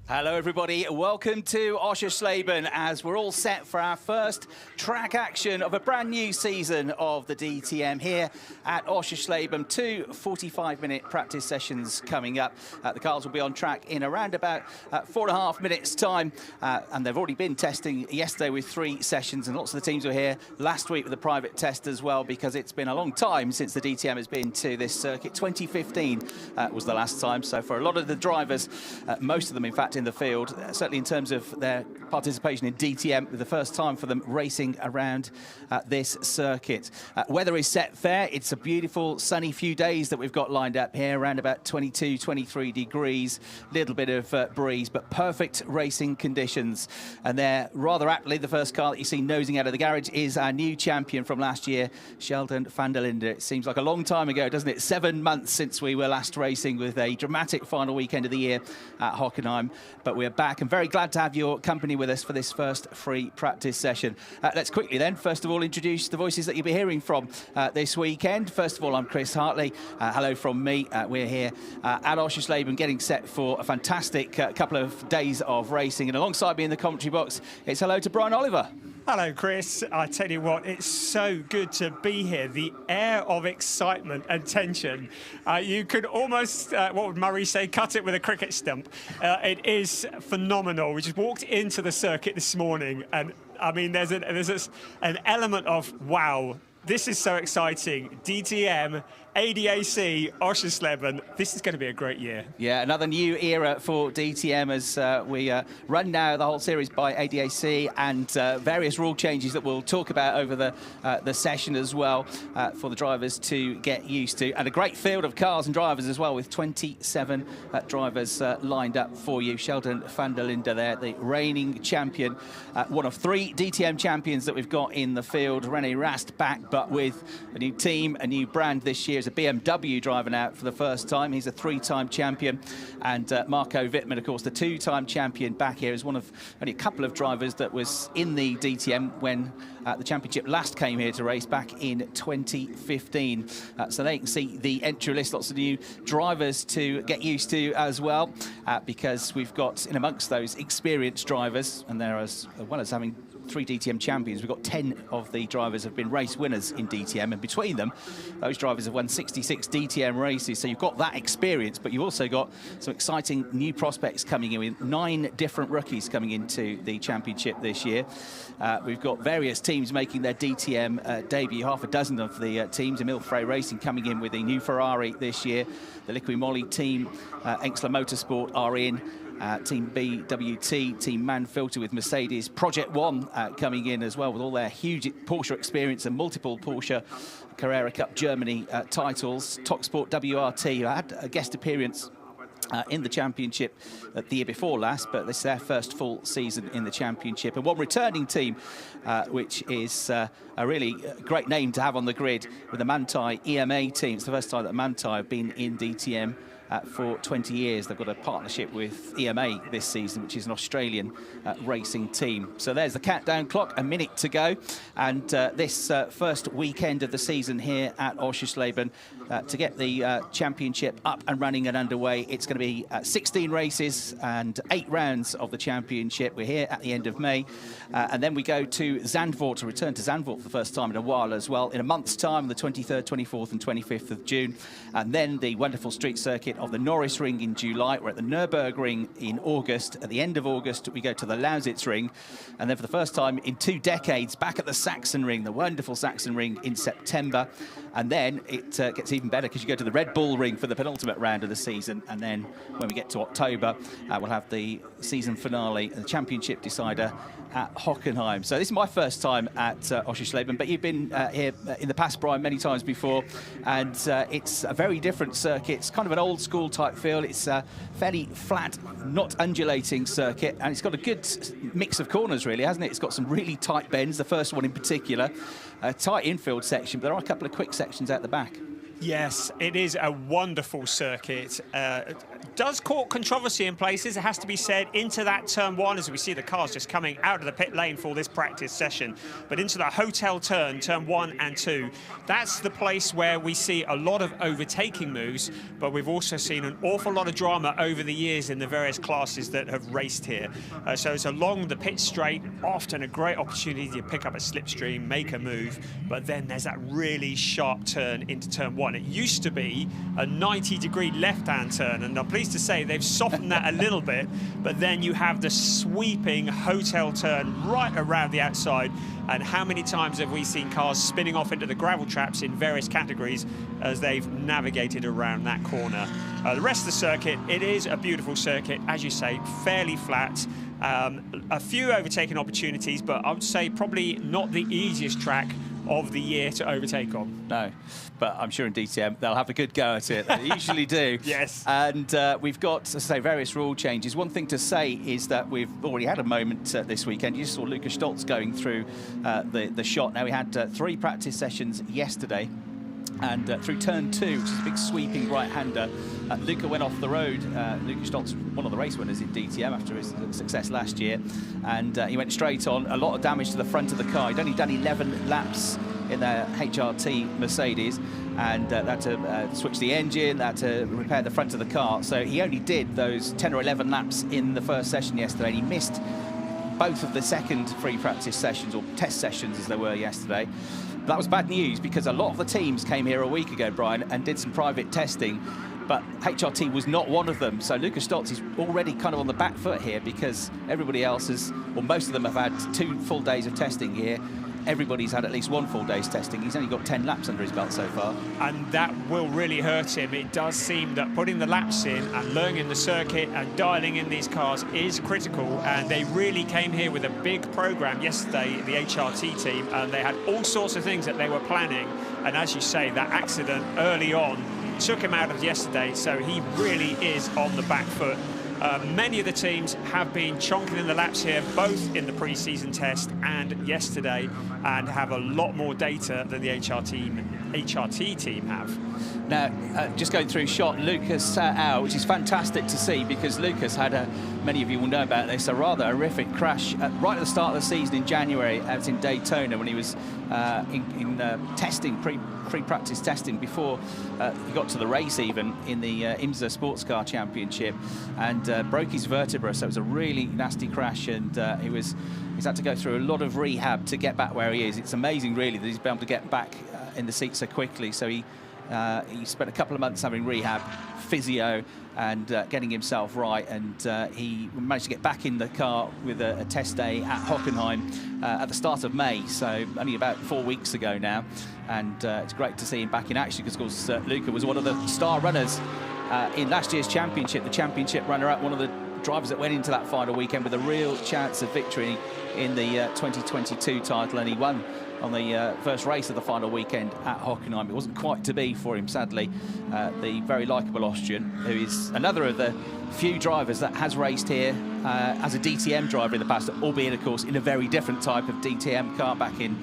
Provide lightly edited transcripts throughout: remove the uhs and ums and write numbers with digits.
Hello everybody, welcome to Oschersleben as we're all set for our first track action of a brand new season of the DTM here at Oschersleben. Two 45-minute practice sessions coming up. The cars will be on track in around about 4.5 minutes time, and they've already been testing yesterday with 3 sessions, and lots of the teams were here last week with a private test as well, because it's been a long time since the DTM has been to this circuit. 2015 was the last time, so for a lot of the drivers, most of them in fact in the field, certainly in terms of their participation in DTM, the first time for them racing around this circuit. Weather is set fair. It's a beautiful sunny few days that we've got lined up here, around about 22, 23 degrees, little bit of breeze, but perfect racing conditions. And there, rather aptly, the first car that you see nosing out of the garage is our new champion from last year, Sheldon van der Linde. It seems like a long time ago, doesn't it? 7 months since we were last racing, with a dramatic final weekend of the year at Hockenheim. But we're back and very glad to have your company with us for this first free practice session. Let's quickly then, first of all, introduce the voices that you'll be hearing from this weekend. First of all, I'm Chris Hartley. Hello from me. We're here at Oschersleben getting set for a fantastic couple of days of racing. And alongside me in the commentary box, it's hello to Brian Oliver. Hello, Chris. I tell you what, it's so good to be here. The air of excitement and tension. You could almost, what would Murray say, cut it with a cricket stump. It is phenomenal. We just walked into the circuit this morning, and I mean, there's an element of, wow, this is so exciting. DTM, ADAC, Oschersleben, this is going to be a great year. Yeah, another new era for DTM as we run now the whole series by ADAC, and various rule changes that we'll talk about over the session as well for the drivers to get used to. And a great field of cars and drivers as well, with 27 drivers lined up for you. Sheldon van der Linde there, the reigning champion, one of 3 DTM champions that we've got in the field. René Rast back, but with a new team, a new brand this year. A BMW driving out for the first time. He's a 3-time champion. And Marco Wittmann, of course, the 2-time champion, back here, is one of only a couple of drivers that was in the DTM when the championship last came here to race back in 2015. So they can see the entry list, lots of new drivers to get used to as well, because we've got in amongst those experienced drivers, and there, as well as having 3 DTM champions, we've got 10 of the drivers have been race winners in DTM, and between them, those drivers have won 66 DTM races. So you've got that experience, but you've also got some exciting new prospects coming in, with 9 different rookies coming into the championship this year. We've got various teams making their DTM debut, half a dozen of the teams. Emil Frey Racing coming in with a new Ferrari this year. The Liqui Moly team, Enxler Motorsport are in. Team BWT, Team Manfilter with Mercedes, Project One coming in as well with all their huge Porsche experience and multiple Porsche Carrera Cup Germany titles. Talksport WRT, who had a guest appearance in the championship the year before last, but this is their first full season in the championship. And one returning team, which is a really great name to have on the grid, with the Manthey EMA team. It's the first time that Manthey have been in DTM for 20 years. They've got a partnership with EMA this season, which is an Australian racing team. So there's the countdown clock, a minute to go. And this first weekend of the season here at Oschersleben, to get the championship up and running and underway, it's going to be 16 races and 8 rounds of the championship. We're here at the end of May. And then we go to Zandvoort, to return to Zandvoort for the first time in a while as well, in a month's time, the 23rd, 24th and 25th of June. And then the wonderful street circuit of the Norris Ring in July. We're at the Nürburgring in August. At the end of August, we go to the Lausitz Ring. And then for the first time in 2 decades, back at the Saxon Ring, the wonderful Saxon Ring, in September. And then it gets even better, because you go to the Red Bull Ring for the penultimate round of the season. And then when we get to October, we'll have the season finale, the championship decider at Hockenheim. So this is my first time at Oschersleben, but you've been here in the past, Brian, many times before, and it's a very different circuit. It's kind of an old school type feel. It's a fairly flat, not undulating circuit, and it's got a good mix of corners, really, hasn't it? It's got some really tight bends, the first one in particular, a tight infield section, but there are a couple of quick sections out the back. Yes, it is a wonderful circuit. Does cause controversy in places, it has to be said, into that turn one, as we see the cars just coming out of the pit lane for this practice session. But into the hotel turn 1 and 2, that's the place where we see a lot of overtaking moves, but we've also seen an awful lot of drama over the years in the various classes that have raced here. So it's along the pit straight, often a great opportunity to pick up a slipstream, make a move, but then there's that really sharp turn into turn 1. It used to be a 90-degree left-hand turn, and I'm pleased to say they've softened that a little bit, but then you have the sweeping hotel turn right around the outside. And how many times have we seen cars spinning off into the gravel traps in various categories as they've navigated around that corner? The rest of the circuit, it is a beautiful circuit, as you say, fairly flat. A few overtaking opportunities, but I would say probably not the easiest track of the year to overtake on. No, but I'm sure in DTM they'll have a good go at it. They usually do. Yes. And we've got, as I say, various rule changes. One thing to say is that we've already had a moment this weekend. You saw Lukas Stoltz going through the shot. Now, we had 3 practice sessions yesterday. And through turn 2, which is a big sweeping right-hander, Luca went off the road. Lukas Stoltz, one of the race winners in DTM after his success last year. And he went straight on. A lot of damage to the front of the car. He'd only done 11 laps in the HRT Mercedes, and that to switch the engine, that to repair the front of the car. So he only did those 10 or 11 laps in the first session yesterday. And he missed both of the second free practice sessions, or test sessions as they were yesterday. That was bad news, because a lot of the teams came here a week ago, Brian, and did some private testing, but HRT was not one of them. So Lukas Stoltz is already kind of on the back foot here, because everybody else has, or most of them have had 2 full days of testing here. Everybody's had at least 1 full day's testing. He's only got 10 laps under his belt so far. And that will really hurt him. It does seem that putting the laps in and learning the circuit and dialing in these cars is critical. And they really came here with a big program yesterday, the HRT team, and they had all sorts of things that they were planning. And as you say, that accident early on took him out of yesterday, so he really is on the back foot. Many of the teams have been chonking in the laps here, both in the pre-season test and yesterday, and have a lot more data than the HRT team have. Now, just going through shot, Lukas out, which is fantastic to see, because Lukas had many of you will know about this, a rather horrific crash right at the start of the season in January out in Daytona, when he was in testing, pre-practice testing before he got to the race, even in the IMSA Sports Car Championship, and broke his vertebra. So it was a really nasty crash, and he's had to go through a lot of rehab to get back where he is. It's amazing, really, that he's been able to get back in the seat so quickly. So he spent a couple of months having rehab, physio, and getting himself right, and he managed to get back in the car with a test day at Hockenheim at the start of May, so only about 4 weeks ago now. And it's great to see him back in action, because of course Luca was one of the star runners in last year's championship, the championship runner-up, one of the drivers that went into that final weekend with a real chance of victory in the 2022 title, and he won on the first race of the final weekend at Hockenheim. It wasn't quite to be for him, sadly. The very likeable Austrian, who is another of the few drivers that has raced here as a DTM driver in the past, albeit, of course, in a very different type of DTM car back in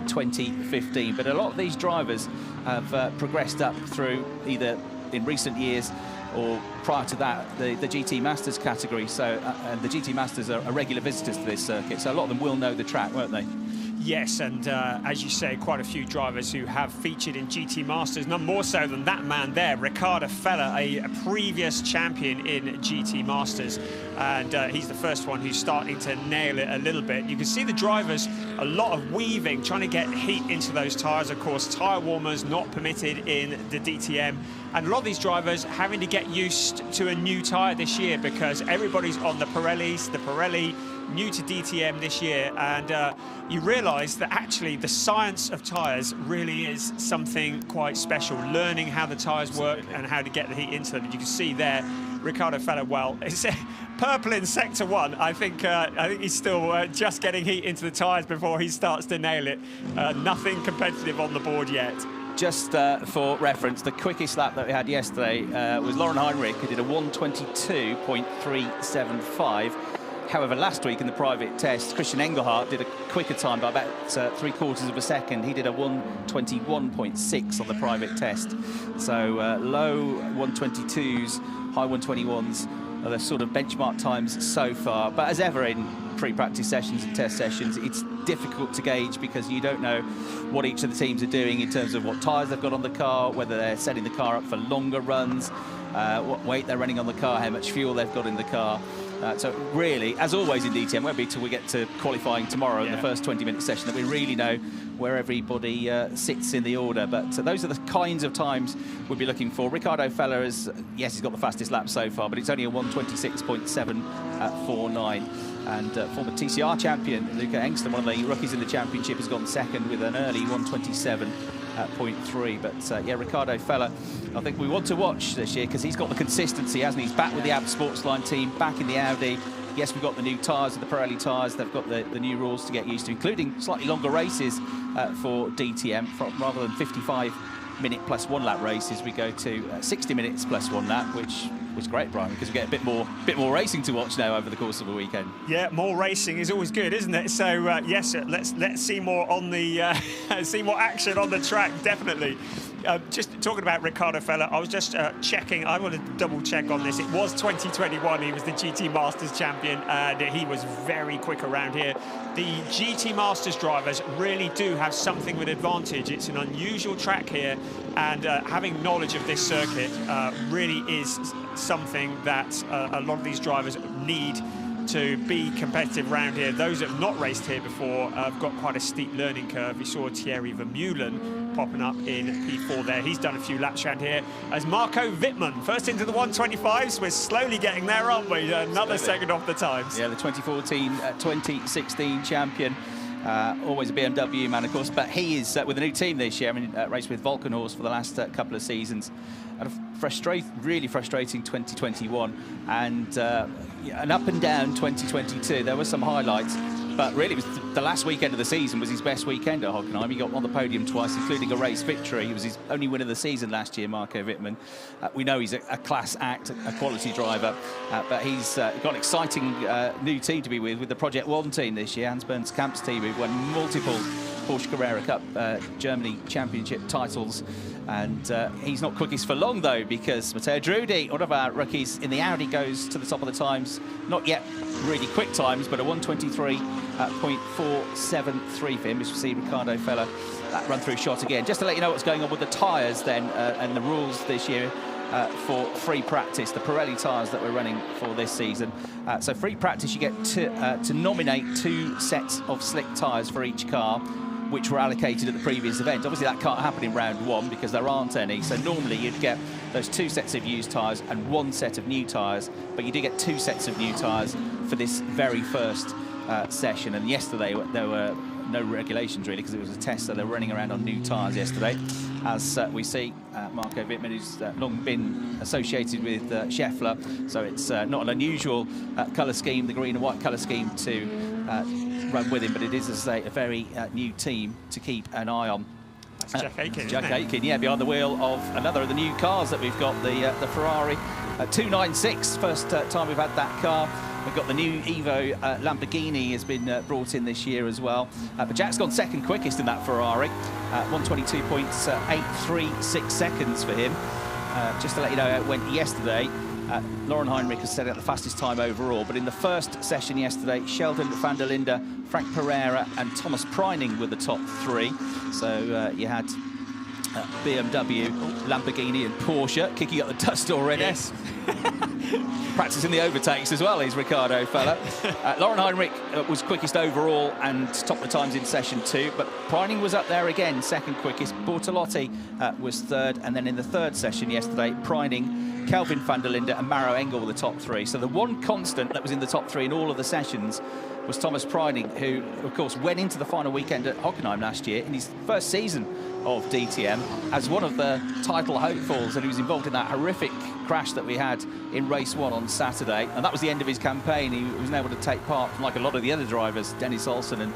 2015. But a lot of these drivers have progressed up through either in recent years or prior to that, the GT Masters category. So the GT Masters are regular visitors to this circuit, so a lot of them will know the track, won't they? Yes, and as you say, quite a few drivers who have featured in GT Masters, none more so than that man there, Riccardo Feller, a previous champion in GT Masters, and he's the first one who's starting to nail it a little bit. You can see the drivers, a lot of weaving, trying to get heat into those tyres. Of course, tyre warmers not permitted in the DTM, and a lot of these drivers having to get used to a new tyre this year, because everybody's on the Pirellis, the Pirelli new to DTM this year, and you realise that actually the science of tyres really is something quite special, learning how the tyres work and how to get the heat into them. And you can see there, Riccardo Feller, well, it's purple in Sector 1. I think he's still just getting heat into the tyres before he starts to nail it. Nothing competitive on the board yet. Just for reference, the quickest lap that we had yesterday was Lauren Heinrich, who did a 1:22.375. However, last week in the private test, Christian Engelhardt did a quicker time by about 3/4 of a second. He did a 1:21.6 on the private test. So low 1:22s, high 1:21s are the sort of benchmark times so far. But as ever in pre-practice sessions and test sessions, it's difficult to gauge because you don't know what each of the teams are doing in terms of what tyres they've got on the car, whether they're setting the car up for longer runs, what weight they're running on the car, how much fuel they've got in the car. So really, as always in DTM, won't be till we get to qualifying tomorrow in the first 20-minute session that we really know where everybody sits in the order. But those are the kinds of times we'll be looking for. Ricardo Feller is, yes, he's got the fastest lap so far, but it's only a 1:26.749. And former TCR champion Luca Engstrom, one of the rookies in the championship, has gone second with an early 1:27.3. But yeah, Ricardo Feller, I think we want to watch this year because he's got the consistency, hasn't he? He's back with the AB Sportsline team, back in the Audi. Yes, we've got the new tyres, the Pirelli tyres. They've got the new rules to get used to, including slightly longer races for DTM. Rather than 55-minute plus 1 lap races, we go to 60 minutes plus 1 lap, which was great, Brian, because we get a bit more racing to watch now over the course of a weekend. Yeah, more racing is always good, isn't it? So yes, let's see more on the see more action on the track, definitely. Just talking about Ricardo Feller, I was just checking. I want to double check on this. It was 2021. He was the GT Masters champion, and he was very quick around here. The GT Masters drivers really do have something of an advantage. It's an unusual track here, and having knowledge of this circuit really is something that a lot of these drivers need to be competitive around here. Those that have not raced here before have got quite a steep learning curve. You saw Thierry Vermeulen popping up in P4 there. He's done a few laps around here. As Marco Wittmann, first into the 125s. We're slowly getting there, aren't we? Another second off the times. Yeah, the 2014, 2016 champion. Always a BMW man, of course, but he is with a new team this year. I mean, raced with Volkenhorst for the last couple of seasons. Had a really frustrating 2021 and an up and down 2022. There were some highlights, but really it was the last weekend of the season was his best weekend at Hockenheim. He got on the podium twice, including a race victory. He was his only win of the season last year, Marco Wittmann. We know he's a class act, a quality driver, but he's got an exciting new team to be with the Project One team this year. Hans Berns Kamp's team, who won multiple Porsche Carrera Cup Germany Championship titles. And he's not quickest for long, though, because Matteo Drudi, one of our rookies in the Audi, goes to the top of the times. Not yet really quick times, but a 1:23.473 for him. As we see Ricardo Feller that run-through shot again. Just to let you know what's going on with the tyres then and the rules this year for free practice, the Pirelli tyres that we're running for this season. So free practice, you get to nominate 2 sets of slick tyres for each car, which were allocated at the previous event. Obviously that can't happen in round 1 because there aren't any, so normally you'd get those 2 sets of used tyres and 1 set of new tyres, but you do get 2 sets of new tyres for this very first session. And yesterday there were no regulations really because it was a test, so they were running around on new tyres yesterday. As we see Marco Wittmann, who's long been associated with Scheffler, so it's not an unusual colour scheme, the green and white colour scheme, to run with him, but it is, as I say, a very new team to keep an eye on. That's Jack Aitken. Jack Aitken, yeah, behind the wheel of another of the new cars that we've got, the Ferrari 296. First time we've had that car. We've got the new Evo Lamborghini has been brought in this year as well. But Jack's gone second quickest in that Ferrari, 1:22.836 seconds for him. Just to let you know how it went yesterday. Lauren Heinrich has set out the fastest time overall, but in the first session yesterday, Sheldon van der Linde, Frank Pereira and Thomas Preining were the top 3. So you had BMW, Lamborghini and Porsche kicking up the dust already. Yes. Practicing the overtakes as well, is Ricardo Feller. Lauren Heinrich was quickest overall and topped the times in session 2, but Preining was up there again, second quickest. Bortolotti was third, and then in the third session yesterday, Preining, Kelvin van der Linde and Maro Engel were the top 3. So the one constant that was in the top 3 in all of the sessions was Thomas Preining, who, of course, went into the final weekend at Hockenheim last year in his first season of DTM as one of the title hopefuls, and he was involved in that horrific crash that we had in race 1 on Saturday, and that was the end of his campaign. He wasn't able to take part, like a lot of the other drivers, Dennis Olsen and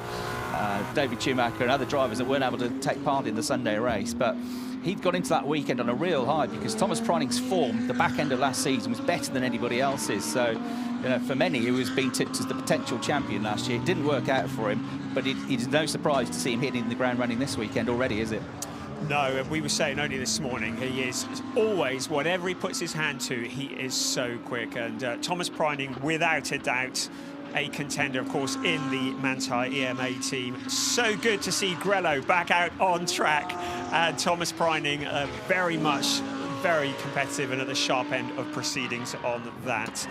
David Schumacher and other drivers that weren't able to take part in the Sunday race. But he'd got into that weekend on a real high because Thomas Preining's form, the back end of last season, was better than anybody else's. So for many, he was being tipped as the potential champion last year. It didn't work out for him, but it's no surprise to see him hitting the ground running this weekend already, is it? No, we were saying only this morning, he is always, whatever he puts his hand to, he is so quick. And Thomas Preining, without a doubt, a contender, of course, in the Manthey EMA team. So good to see Grello back out on track. And Thomas Preining very competitive and at the sharp end of proceedings on that.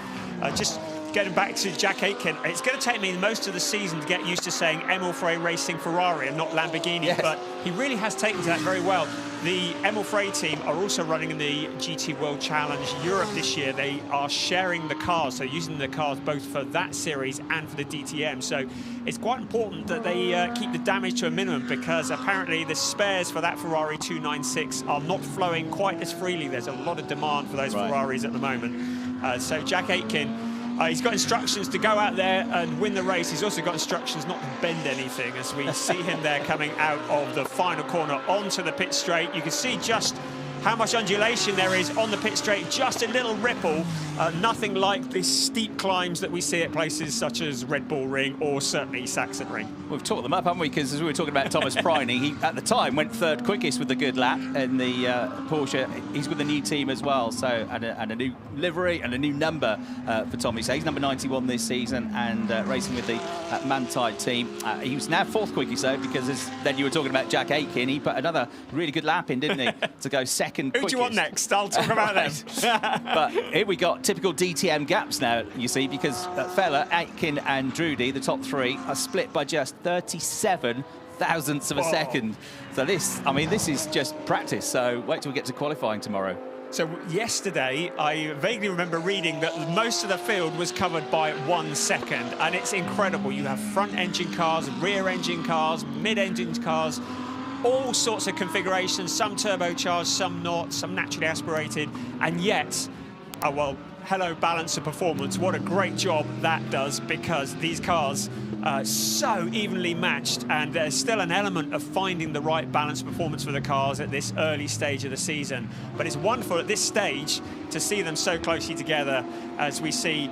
Just getting back to Jack Aitken, it's going to take me most of the season to get used to saying Emil Frey Racing Ferrari and not Lamborghini, yes. But he really has taken to that very well. The Emil Frey team are also running in the GT World Challenge Europe this year. They are sharing the cars, so using the cars both for that series and for the DTM. So it's quite important that they keep the damage to a minimum, because apparently the spares for that Ferrari 296 are not flowing quite as freely. There's a lot of demand for those Ferraris at the moment. So Jack Aitken, he's got instructions to go out there and win the race. He's also got instructions not to bend anything, as we see him there coming out of the final corner onto the pit straight. You can see just how much undulation there is on the pit straight, just a little ripple, nothing like the steep climbs that we see at places such as Red Bull Ring or certainly Saxon Ring. We've talked them up, haven't we? Because as we were talking about Thomas Preining, he at the time went third quickest with a good lap in the Porsche. He's with a new team as well, so and a new livery and a new number for Tommy. So he's number 91 this season and racing with the Manthey team. He was now fourth quickest though, because then you were talking about Jack Aitken. He put another really good lap in, didn't he, to go second quickest. Who do you want next? I'll talk about them. But here we got typical DTM gaps now, you see, because Feller, Aitken and Drudy, the top three, are split by just 37 thousandths of a second. So this is just practice. So wait till we get to qualifying tomorrow. So yesterday, I vaguely remember reading that most of the field was covered by 1 second, and it's incredible. You have front-engine cars, rear-engine cars, mid-engine cars, all sorts of configurations, some turbocharged, some not, some naturally aspirated, and yet, well, hello balance of performance. What a great job that does, because these cars are so evenly matched, and there's still an element of finding the right balance performance for the cars at this early stage of the season. But it's wonderful at this stage to see them so closely together, as we see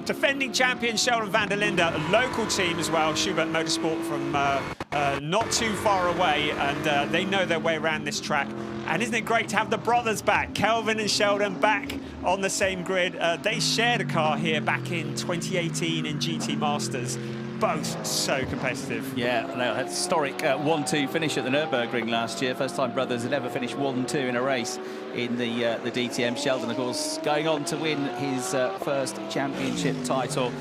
defending champion Sheldon van der Linde, a local team as well, Schubert Motorsport from not too far away, and they know their way around this track. And isn't it great to have the brothers back, Kelvin and Sheldon, back on the same grid? They shared a car here back in 2018 in GT Masters. Both so competitive. Yeah, no, historic 1-2 finish at the Nürburgring last year. First time brothers had ever finished 1-2 in a race in the DTM. Sheldon, of course, going on to win his first championship title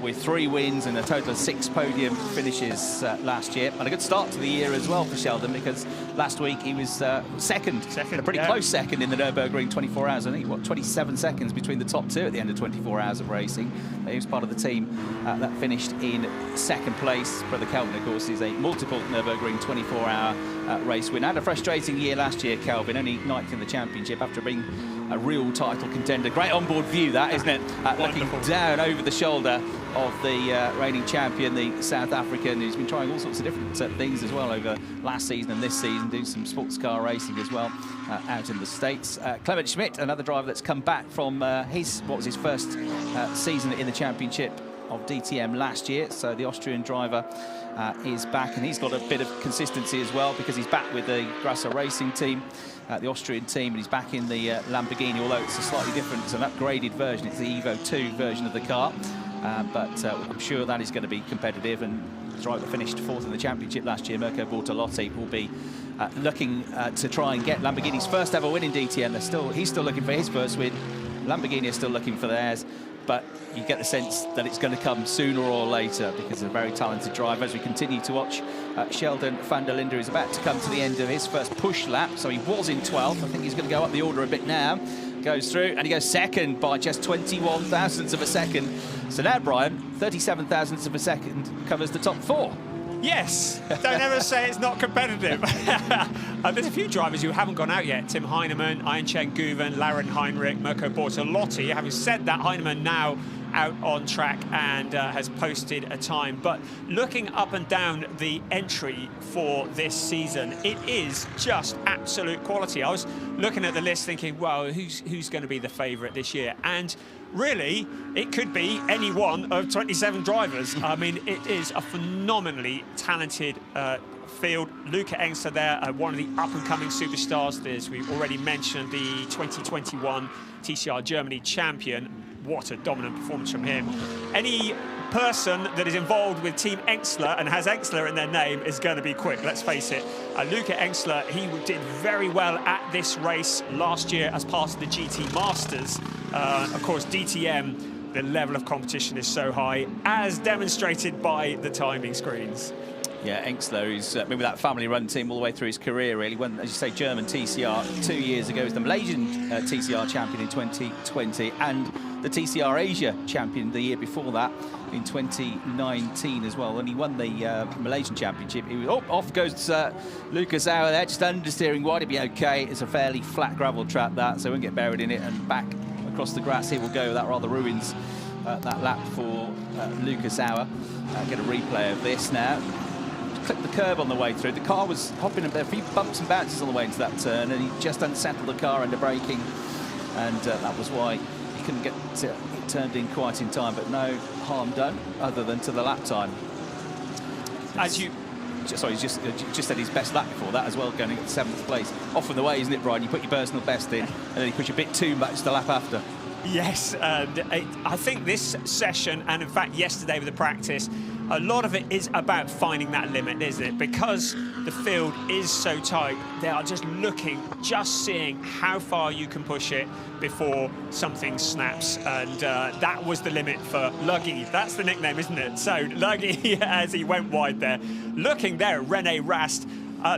with 3 wins and a total of 6 podium finishes last year. And a good start to the year as well for Sheldon, because last week he was second, a pretty close second in the Nürburgring 24 hours. I think, what, 27 seconds between the top two at the end of 24 hours of racing. He was part of the team that finished in second place. Brother Kelvin, of course, is a multiple Nürburgring 24-hour race winner. Had a frustrating year last year, Kelvin, only 9th in the championship after being a real title contender. Great onboard view, that, isn't it? Looking down over the shoulder of the reigning champion, the South African, who's been trying all sorts of different things as well over last season and this season, doing some sports car racing as well out in the States. Clement Schmidt, another driver that's come back from his first season in the championship of DTM last year. So the Austrian driver is back, and he's got a bit of consistency as well, because he's back with the Grasser Racing team, the Austrian team, and he's back in the Lamborghini, although it's a slightly different, it's an upgraded version. It's the Evo 2 version of the car, but I'm sure that is going to be competitive. And the driver that finished 4th in the championship last year, Mirko Bortolotti, will be looking to try and get Lamborghini's first ever win in DTM. He's still looking for his first win. Lamborghini are still looking for theirs, but you get the sense that it's going to come sooner or later, because he's a very talented driver. As we continue to watch Sheldon van der Linde, is about to come to the end of his first push lap, so he was in 12th. I think he's going to go up the order a bit now. Goes through, and he goes second by just 21 thousandths of a second. So now, Brian, 37 thousandths of a second covers the top 4. Yes, don't ever say it's not competitive. There's a few drivers who haven't gone out yet. Tim Heinemann, Einchen Guven, Laren Heinrich, Mirko Bortolotti. Having said that, Heinemann now out on track and has posted a time. But looking up and down the entry for this season, it is just absolute quality. I was looking at the list thinking, well, who's going to be the favourite this year? And really, it could be any one of 27 drivers. I mean, it is a phenomenally talented field. Luca Engster there, one of the up-and-coming superstars. As we already mentioned, the 2021 TCR Germany champion. What a dominant performance from him. Any person that is involved with Team Engster and has Engster in their name is going to be quick, let's face it. Luca Engster, he did very well at this race last year as part of the GT Masters. Of course, DTM, the level of competition is so high, as demonstrated by the timing screens. Yeah, Engster, who's been with that family-run team all the way through his career, really. Won, as you say, German TCR 2 years ago. He was the Malaysian TCR champion in 2020 and the TCR Asia champion the year before that in 2019 as well. And he won the Malaysian championship. He was, off goes Lucas Auer there, just understeering wide. It'd be okay. It's a fairly flat gravel track, that, so he won't get buried in it. And back across the grass, here will go. That rather ruins that lap for Lucas Auer. Get a replay of this now. Clipped the curb on the way through. The car was hopping a few bumps and bounces on the way into that turn, and he just unsettled the car under braking, and that was why he couldn't get it turned in quite in time. But no harm done, other than to the lap time. As you... Sorry, he's just said his best lap before that as well, going at 7th place. Often the way, isn't it, Brian? You put your personal best in, and then you push a bit too much the lap after. Yes, and I think this session, and in fact yesterday with the practice, a lot of it is about finding that limit, isn't it? Because the field is so tight, they are just looking, just seeing how far you can push it before something snaps. And that was the limit for Luggy. That's the nickname, isn't it? So Luggy, as he went wide there, looking there at René Rast.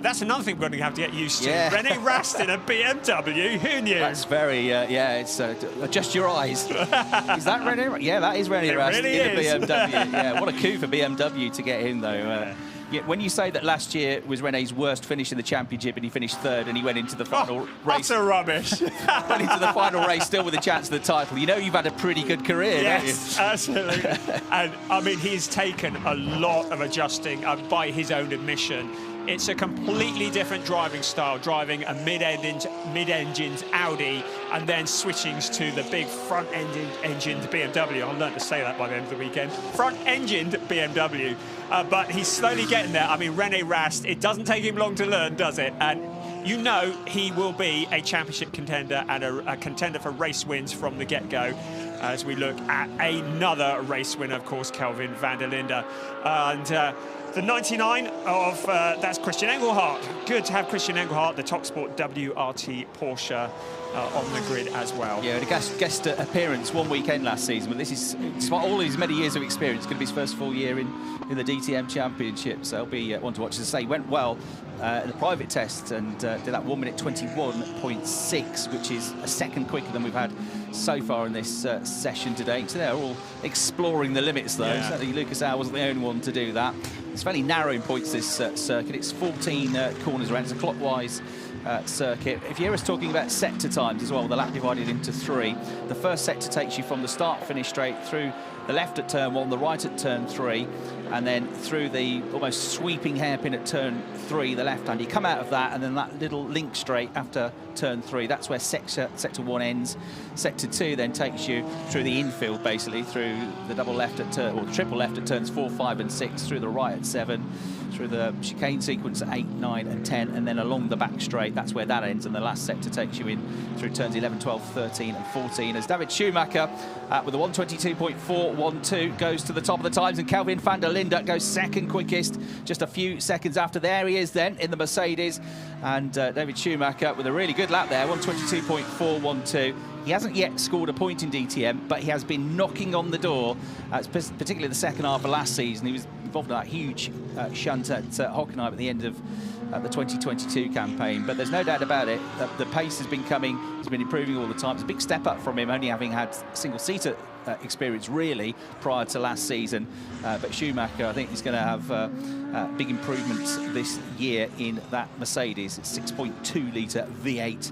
That's another thing we're going to have to get used to. Yeah. René Rast in a BMW, who knew? That's very, yeah, it's adjust your eyes. Is that René? Yeah, that is René Rast really in a BMW. Yeah, what a coup for BMW to get him, though. Yeah, when you say that last year was René's worst finish in the championship and he finished 3rd and he went into the final race. Utter rubbish. Went into the final race still with a chance of the title. You know you've had a pretty good career, yes, don't you? Absolutely. And, I mean, he's taken a lot of adjusting by his own admission. It's a completely different driving style, driving a mid-engined Audi and then switching to the big front-engined BMW. I'll learn to say that by the end of the weekend. Front-engined BMW. But he's slowly getting there. I mean, René Rast, it doesn't take him long to learn, does it? And you know he will be a championship contender and a contender for race wins from the get-go. As we look at another race winner, of course, Kelvin van der Linde. And the 99 of, that's Christian Engelhardt. Good to have Christian Engelhardt, the TopSport WRT Porsche, on the grid as well. Yeah, a guest appearance one weekend last season, but this is, despite all his many years of experience, going to be his first full year in the DTM Championship, so it'll be one to watch. As I say, went well in the private test and did that 1 minute 21.6, which is a second quicker than we've had so far in this session today. So they're all exploring the limits, though. Yeah. Certainly Lucas Auer wasn't the only one to do that. It's fairly narrow in points, this circuit. It's 14 corners around. It's a clockwise circuit. If you hear us talking about sector times as well, the lap divided into 3. The first sector takes you from the start-finish straight through the left at turn 1, the right at turn 3, and then through the almost sweeping hairpin at turn 3, the left hand. You come out of that, and then that little link straight after turn 3. That's where sector 1 ends. Sector 2 then takes you through the infield, basically, through the double left at turn, or the triple left at turns 4, 5, and 6, through the right at 7, through the chicane sequence at 8, 9, and 10, and then along the back straight. That's where that ends, and the last sector takes you in through turns 11, 12, 13, and 14. As David Schumacher, with a 1:22.412, goes to the top of the times, and Kelvin van der Linde goes second quickest, just a few seconds after. There he is then in the Mercedes, and David Schumacher with a really good lap there, 1:22.412. He hasn't yet scored a point in DTM, but he has been knocking on the door, particularly the second half of last season. He was involved in that huge shunt at Hockenheim at the end of the 2022 campaign. But there's no doubt about it, the pace has been coming, he's been improving all the time. It's a big step up from him, only having had single-seater experience, really, prior to last season. But Schumacher, I think, is going to have big improvements this year in that Mercedes. It's 6.2-litre V8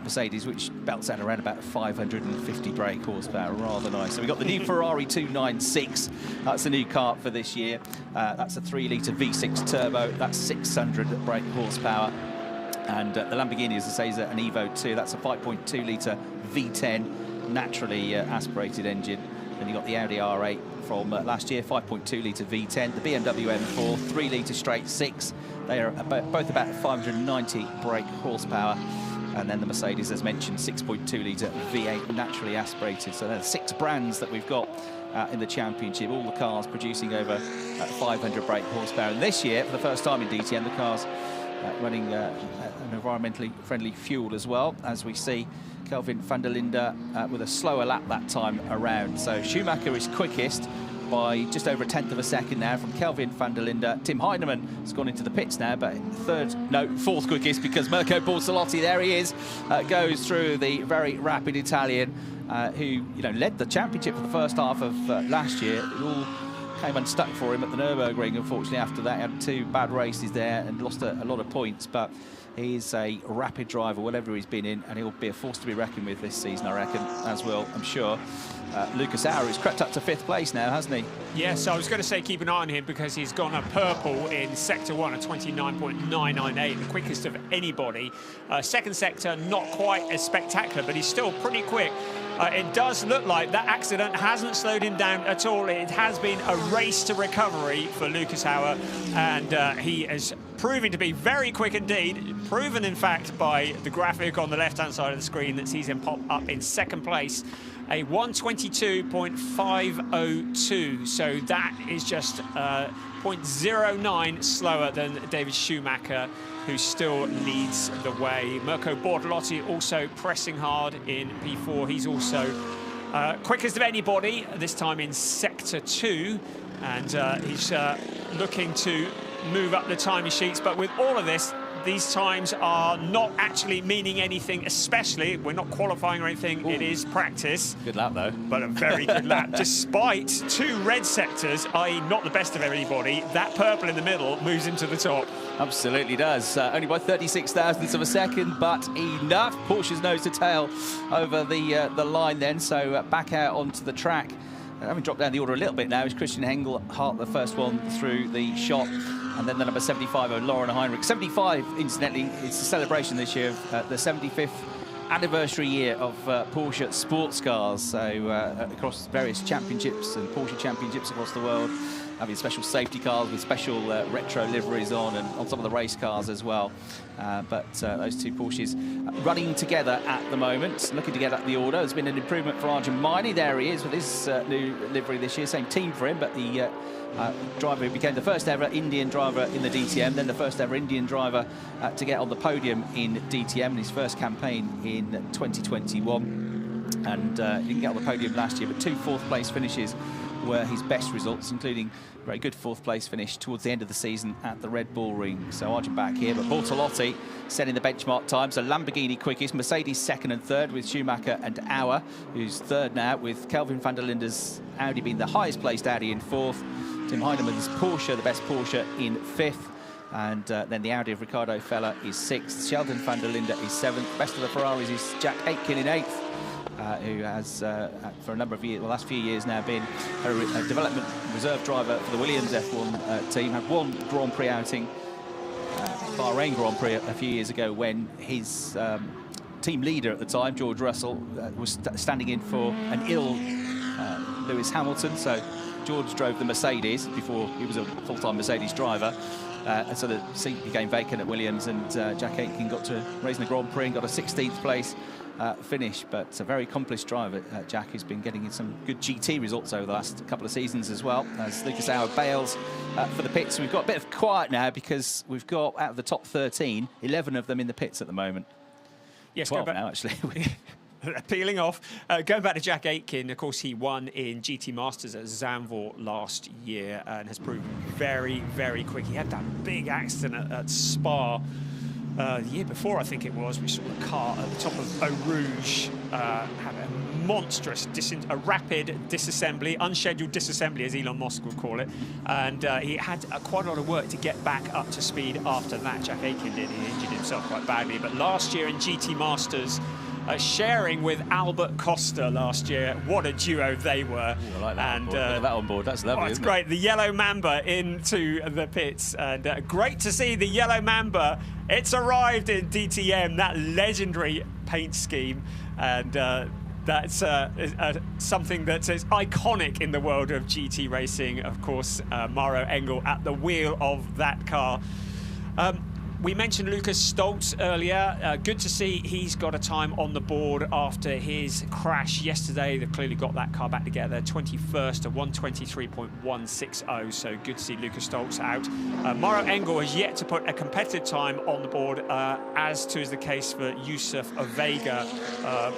Mercedes, which belts out around about 550 brake horsepower. Rather nice. So we've got the new Ferrari 296. That's the new car for this year. That's a 3-litre V6 turbo. That's 600 brake horsepower. And the Lamborghini, as I say, is an Evo 2. That's a 5.2-litre V10. naturally aspirated engine. Then you've got the Audi R8 from last year, 5.2 litre V10, the BMW M4, 3 litre straight 6. They are both about 590 brake horsepower. And then the Mercedes, as mentioned, 6.2 litre V8 naturally aspirated. So there are 6 brands that we've got in the championship, all the cars producing over 500 brake horsepower. And this year, for the first time in DTM, the cars running an environmentally friendly fuel as well, as we see Kelvin van der Linde with a slower lap that time around. So Schumacher is quickest by just over 1/10 of a second now from Kelvin van der Linde. Tim Heinemann has gone into the pits now, but fourth quickest, because Mirko Bortolotti, there he is, goes through the very rapid Italian who led the championship for the first half of last year. It all came unstuck for him at the Nürburgring, unfortunately. After that, he had 2 bad races there and lost a lot of points, but he's a rapid driver, whatever he's been in, and he'll be a force to be reckoned with this season, I reckon, as well, I'm sure. Lucas Auer has crept up to 5th place now, hasn't he? Yes, I was going to say keep an eye on him, because he's gone a purple in Sector 1 at 29.998, the quickest of anybody. Second sector, not quite as spectacular, but he's still pretty quick. It does look like that accident hasn't slowed him down at all. It has been a race to recovery for Lucas Auer, and he is proving to be very quick indeed. Proven, in fact, by the graphic on the left-hand side of the screen that sees him pop up in 2nd place. A 1:22.502, so that is just 0.09 slower than David Schumacher, who still leads the way. Mirko Bortolotti also pressing hard in P4. He's also quickest of anybody, this time in Sector 2, and he's looking to move up the timing sheets. But with all of this, these times are not actually meaning anything, especially, we're not qualifying or anything. Ooh. It is practice. Good lap, though. But a very good lap. Despite 2 red sectors, i.e. not the best of anybody, that purple in the middle moves into the top. Absolutely does. Only by 36 thousandths of a second, but enough. Porsche's nose to tail over the line then, so back out onto the track. Having dropped down the order a little bit now is Christian Engelhardt, the first one through the shop, and then the number 75 of Lauren Heinrich. 75, incidentally, it's a celebration this year of the 75th anniversary year of Porsche sports cars. So across various championships and Porsche championships across the world, having special safety cars with special retro liveries on, and on some of the race cars as well. But those 2 Porsches running together at the moment, looking to get up the order. There's been an improvement for Arjun Maini. There he is with his new livery this year. Same team for him, but the driver who became the first ever Indian driver in the DTM, then the first ever Indian driver to get on the podium in DTM in his first campaign in 2021. And he didn't get on the podium last year, but 2 4th-place finishes were his best results, including a very good 4th-place finish towards the end of the season at the Red Bull Ring. So Arjun back here, but Bortolotti setting the benchmark time. So Lamborghini quickest, Mercedes 2nd and 3rd with Schumacher and Auer, who's 3rd now, with Kelvin van der Linde's Audi being the highest placed Audi in 4th. Tim Heinemann's Porsche, the best Porsche, in 5th. And then the Audi of Ricardo Feller is 6th. Sheldon van der Linde is 7th. Best of the Ferraris is Jack Aitken in 8th. Who has, for a number of years, the last few years now, been a development reserve driver for the Williams F1 team. Had 1 Grand Prix outing, Bahrain Grand Prix, a few years ago, when his team leader at the time, George Russell, was standing in for an ill Lewis Hamilton. So George drove the Mercedes before he was a full-time Mercedes driver. And so the seat became vacant at Williams, and Jack Aitken got to race in the Grand Prix and got a 16th place finish. But a very accomplished driver, Jack, who's been getting in some good GT results over the last couple of seasons as well, as Lucas Auer bails for the pits. We've got a bit of quiet now because we've got, out of the top 13, 11 of them in the pits at the moment. Yes, 12 now, actually. Peeling off. Going back to Jack Aitken, of course, he won in GT Masters at Zandvoort last year and has proven very, very quick. He had that big accident at Spa the year before, I think it was. We saw the car at the top of Eau Rouge have a monstrous, a rapid disassembly, unscheduled disassembly, as Elon Musk would call it. And he had quite a lot of work to get back up to speed after that. Jack Aitken did. He injured himself quite badly. But last year in GT Masters, sharing with Albert Costa last year. What a duo they were. Ooh, I like that, and that on board. That's lovely. It's great. The yellow Mamba into the pits, and great to see the yellow Mamba. It's arrived in DTM, that legendary paint scheme, and That's something that is iconic in the world of GT racing. Of course, Maro Engel at the wheel of that car. We mentioned Lucas Stoltz earlier. Good to see he's got a time on the board after his crash yesterday. They've clearly got that car back together. 21st to 123.160. So good to see Lucas Stoltz out. Maro Engel has yet to put a competitive time on the board, as too is the case for Yusuf Vega.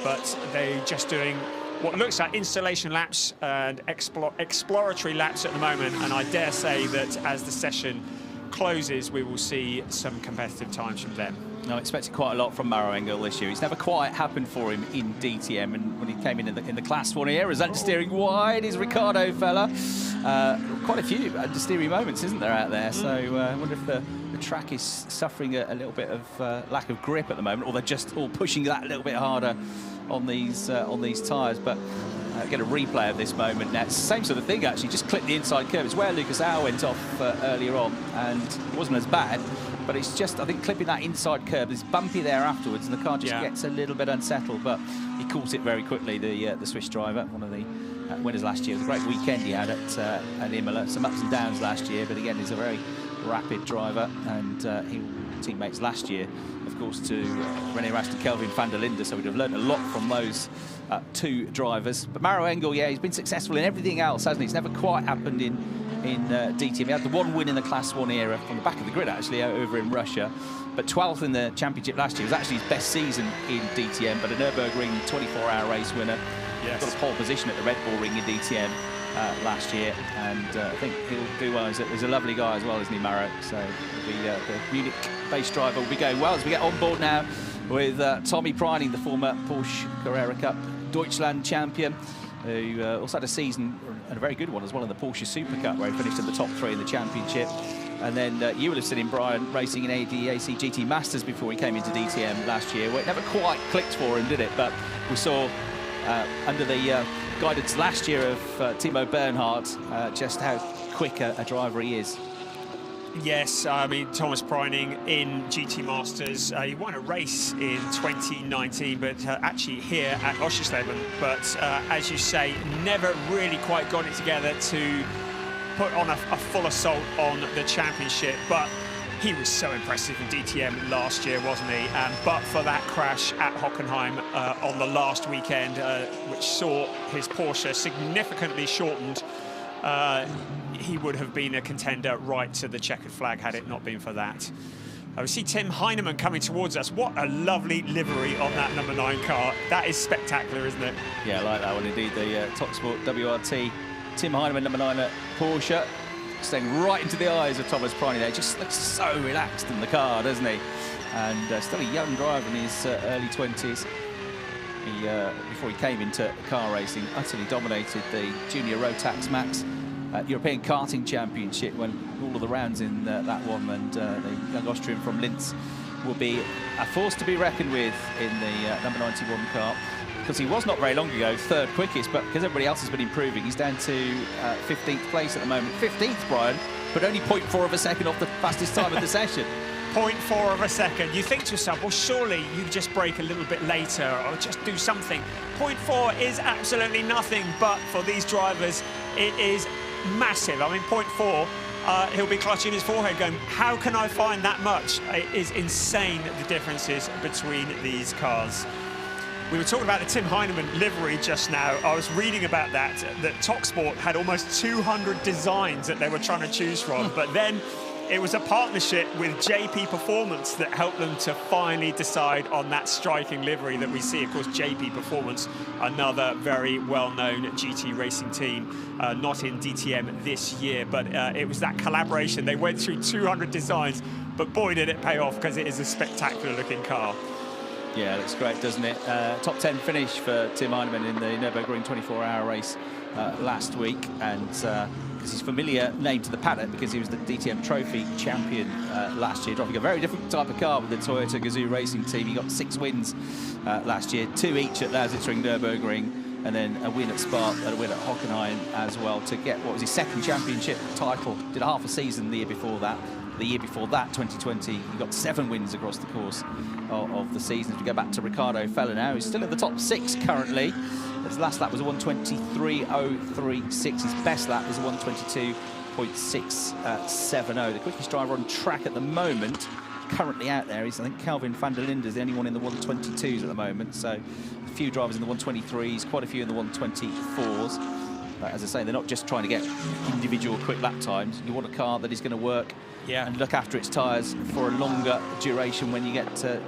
But they're just doing what looks like installation laps and exploratory laps at the moment. And I dare say that as the session closes, we will see some competitive times from them. I expected quite a lot from Maro Engel this year. It's never quite happened for him in DTM, and when he came in the Class 1 era, as understeering wide is Ricardo fella. Quite a few understeering moments, isn't there, out there? So I wonder if the track is suffering a little bit of lack of grip at the moment, or they're just all pushing that a little bit harder on these tyres. But get a replay of this moment now. It's the same sort of thing, actually. Just clip the inside curve. It's where Lucas Au went off earlier on, and it wasn't as bad. But it's just, I think, clipping that inside curve. It's bumpy there afterwards, and the car just gets a little bit unsettled. But he caught it very quickly, the Swiss driver, one of the winners last year. It was a great weekend he had at Imola. Some ups and downs last year, but again, he's a very rapid driver, and he teammates last year, of course, to René Rast and Kelvin van der Linde, so we'd have learned a lot from those two drivers. But Maro Engel, yeah, he's been successful in everything else, hasn't he? It's never quite happened in DTM. He had the one win in the Class 1 era from the back of the grid, actually, over in Russia. But 12th in the championship last year was actually his best season in DTM, but a Nürburgring 24-hour race winner. Yes. Got a pole position at the Red Bull Ring in DTM last year, and I think he'll do well. He's a lovely guy as well, isn't he, Maro? So the Munich-based driver will be going well as we get on board now with Tommy Preining, the former Porsche Carrera Cup Deutschland champion, who also had a season, and a very good one as well, in the Porsche Super Cup, where he finished in the top 3 in the championship. And then you will have seen him, Brian, racing in ADAC GT Masters before he came into DTM last year, where it never quite clicked for him, did it? But we saw under the guidance last year of Timo Bernhardt just how quick a driver he is. Yes, I mean, Thomas Preining in GT Masters, he won a race in 2019, but actually here at Oschersleben. But as you say, never really quite got it together to put on a full assault on the championship. But he was so impressive in DTM last year, wasn't he? But for that crash at Hockenheim on the last weekend, which saw his Porsche significantly shortened, he would have been a contender right to the checkered flag had it not been for that. We see Tim Heinemann coming towards us. What a lovely livery on that number 9 car. That is spectacular, isn't it? Yeah, I like that one indeed. The Topsport WRT. Tim Heinemann, number 9 at Porsche, staying right into the eyes of Thomas Preining there. Just looks so relaxed in the car, doesn't he? And still a young driver in his early 20s. He, before he came into car racing, utterly dominated the Junior Rotax Max European Karting Championship, when all of the rounds in that one, and the young Austrian from Linz will be a force to be reckoned with in the number 91 car, because he was not very long ago 3rd quickest, but because everybody else has been improving, he's down to 15th place at the moment. 15th, Brian, but only 0.4 of a second off the fastest time of the session. 0.4 of a second. You think to yourself, well, surely you just brake a little bit later or just do something. 0.4 is absolutely nothing, but for these drivers, it is massive. I mean, 0.4, he'll be clutching his forehead going, how can I find that much? It is insane, the differences between these cars. We were talking about the Tim Heinemann livery just now. I was reading about that TalkSport had almost 200 designs that they were trying to choose from, but then it was a partnership with JP Performance that helped them to finally decide on that striking livery that we see. Of course, JP Performance, another very well-known GT racing team, not in DTM this year, but it was that collaboration. They went through 200 designs, but boy, did it pay off, because it is a spectacular-looking car. Yeah, looks great, doesn't it? Top 10 finish for Tim Heinemann in the Nürburgring 24-hour race last week, and it's his familiar name to the paddock because he was the DTM Trophy champion last year, driving a very different type of car with the Toyota Gazoo racing team. He got 6 wins last year, 2 each at Lausitzring, Nürburgring, and then a win at Spa and a win at Hockenheim as well, to get what was his 2nd championship title. Did a half a season the year before that. The year before that, 2020, he got 7 wins across the course of the season. As we go back to Ricardo Feller now, he's still in the top 6 currently. His last lap was a 1:23.036. His best lap is a 1:22.670. The quickest driver on track at the moment, currently out there, is I think Kelvin van der Linde is the only one in the 1:22s at the moment. So a few drivers in the 1:23s, quite a few in the 1:24s. But as I say, they're not just trying to get individual quick lap times. You want a car that is going to work and look after its tyres for a longer duration when you get to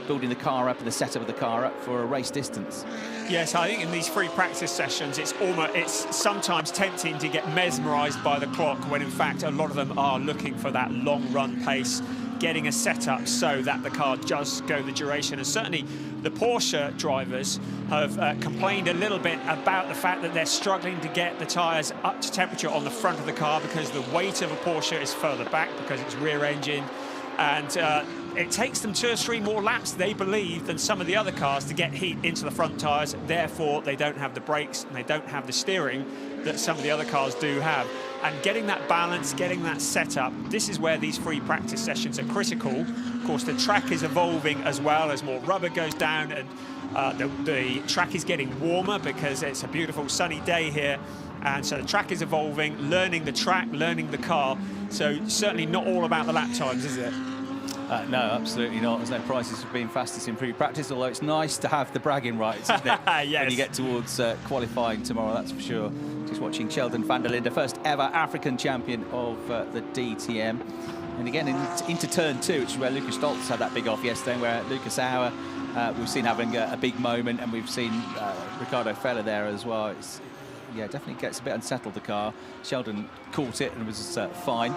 building the car up and the setup of the car up for a race distance. Yes, I think in these free practice sessions, it's sometimes tempting to get mesmerised by the clock when in fact a lot of them are looking for that long run pace, getting a setup so that the car does go the duration. And certainly the Porsche drivers have complained a little bit about the fact that they're struggling to get the tyres up to temperature on the front of the car because the weight of a Porsche is further back because it's rear engine, and it takes them 2 or 3 more laps, they believe, than some of the other cars to get heat into the front tyres. Therefore, they don't have the brakes and they don't have the steering that some of the other cars do have. And getting that balance, getting that setup, this is where these free practice sessions are critical. Of course, the track is evolving as well as more rubber goes down, and the track is getting warmer because it's a beautiful sunny day here. And so the track is evolving, learning the track, learning the car. So certainly not all about the lap times, is it? No, absolutely not. There's no prizes for being fastest in free practice, although it's nice to have the bragging rights, isn't it? Yes. When you get towards qualifying tomorrow, that's for sure. Just watching Sheldon van der Linde, first ever African champion of the DTM. And again, into turn 2, which is where Lucas Stoltz had that big off yesterday, where Lucas Auer, we've seen having a big moment, and we've seen Ricardo Feller there as well. Yeah, definitely gets a bit unsettled, the car. Sheldon caught it and was fine.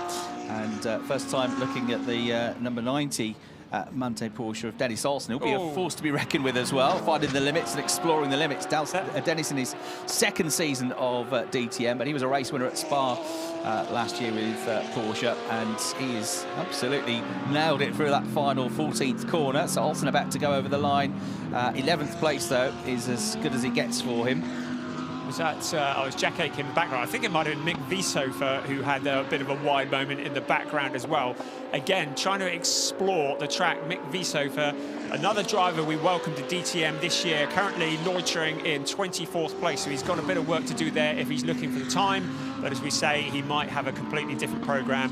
And first time looking at the number 90 Mante Porsche of Dennis Olsen. He'll be a force to be reckoned with as well, finding the limits and exploring the limits. Dennis in his 2nd season of DTM, but he was a race winner at Spa last year with Porsche, and he's absolutely nailed it through that final 14th corner. So Olsen about to go over the line. 11th place, though, is as good as it gets for him. Was that, I was Jack Aitken in the background. I think it might have been Mick Wiesofer who had a bit of a wide moment in the background as well. Again, trying to explore the track. Mick Wiesofer, another driver we welcomed to DTM this year, currently loitering in 24th place. So he's got a bit of work to do there if he's looking for the time. But as we say, he might have a completely different programme.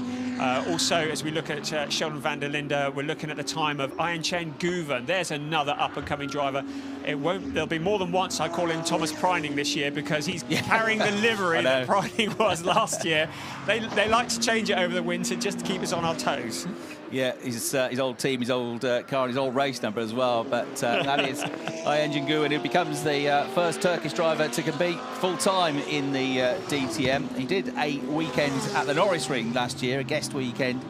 Also, as we look at Sheldon van der Linde, we're looking at the time of Ayenchen Guven. There's another up-and-coming driver. There'll be more than once I call him Thomas Preining this year, because he's carrying the livery that Preining was last year. They like to change it over the winter just to keep us on our toes. Yeah, his old team, his old car, his old race number as well. But that is Ayenchen Guven, who becomes the first Turkish driver to compete full-time in the DTM. He did a weekend at the Norris Ring last year, a guest weekend,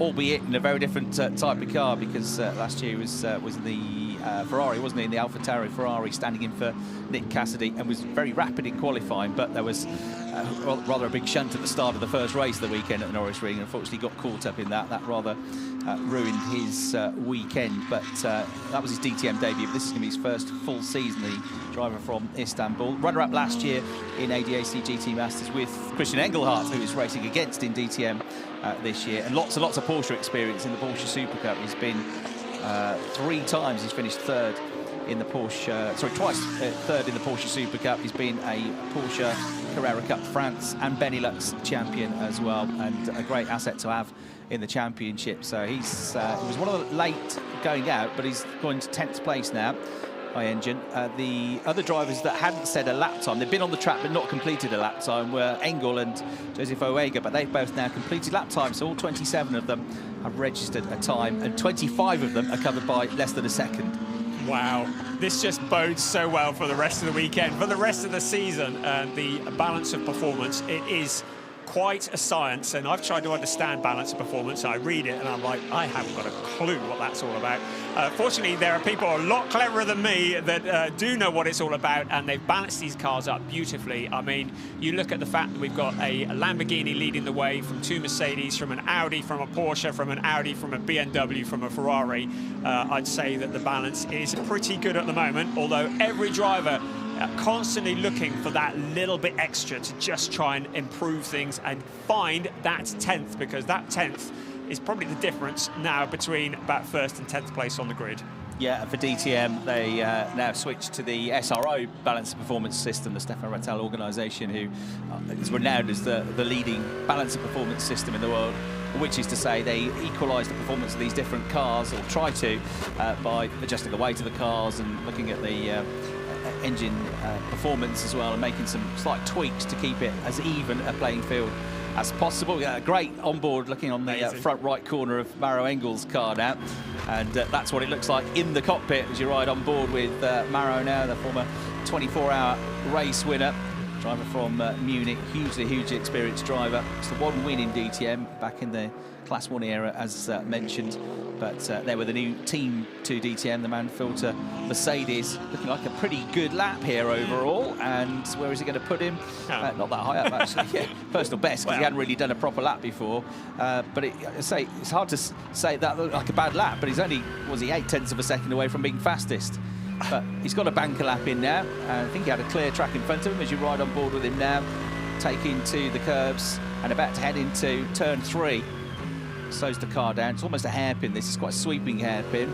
albeit in a very different type of car, because last year was in the Ferrari, wasn't he, in the AlphaTauri Ferrari, standing in for Nick Cassidy, and was very rapid in qualifying, but there was rather a big shunt at the start of the first race of the weekend at the Norris Ring, and unfortunately got caught up in that. That rather ruined his weekend, but that was his DTM debut. But this is going to be his first full season, the driver from Istanbul. Runner-up last year in ADAC GT Masters with Christian Engelhardt, who is racing against in DTM this year, and lots of Porsche experience in the Porsche Super Cup. He's been 3 times he's finished 3rd in the Porsche, twice 3rd in the Porsche Super Cup. He's been a Porsche Carrera Cup France and Benelux champion as well, and a great asset to have in the championship. So he was one of the late going out, but he's going to 10th place now. Ayenchen. The other drivers that hadn't said a lap time, they've been on the track but not completed a lap time, were Engel and Joseph Oega, but they've both now completed lap times. So all 27 of them have registered a time, and 25 of them are covered by less than a second. Wow, this just bodes so well for the rest of the weekend, for the rest of the season, and the balance of performance. It is quite a science, and I've tried to understand balance of performance. I read it and I'm like, I haven't got a clue what that's all about. Fortunately, there are people a lot cleverer than me that do know what it's all about, and they've balanced these cars up beautifully. I mean, you look at the fact that we've got a Lamborghini leading the way, from 2 Mercedes, from an Audi, from a Porsche, from an Audi, from a BMW, from a Ferrari. I'd say that the balance is pretty good at the moment, although every driver constantly looking for that little bit extra to just try and improve things and find that 10th, because that 10th is probably the difference now between about 1st and 10th place on the grid. Yeah, for DTM, they now switched to the SRO balance of performance system, the Stefan Rattel organisation, who is renowned as the leading balance of performance system in the world, which is to say they equalise the performance of these different cars, or try to, by adjusting the weight of the cars and looking at the engine performance as well, and making some slight tweaks to keep it as even a playing field as possible. Great onboard looking on the front right corner of Maro Engel's car now, and that's what it looks like in the cockpit as you ride on board with Maro now, the former 24-hour race winner, driver from Munich, hugely experienced driver. It's the one win in DTM back in the Class 1 era, as mentioned, but there with the new team to DTM, the Mann-Filter Mercedes, looking like a pretty good lap here overall. And where is he going to put him? Not that high up, actually. Yeah, personal best, because he hadn't really done a proper lap before. But it's hard to say that looked like a bad lap, but he's only, was he 0.8 of a second away from being fastest. But he's got a banker lap in now. I think he had a clear track in front of him as you ride on board with him now, taking to the curbs and about to head into turn 3. Slows the car down. It's almost a hairpin. This is quite a sweeping hairpin.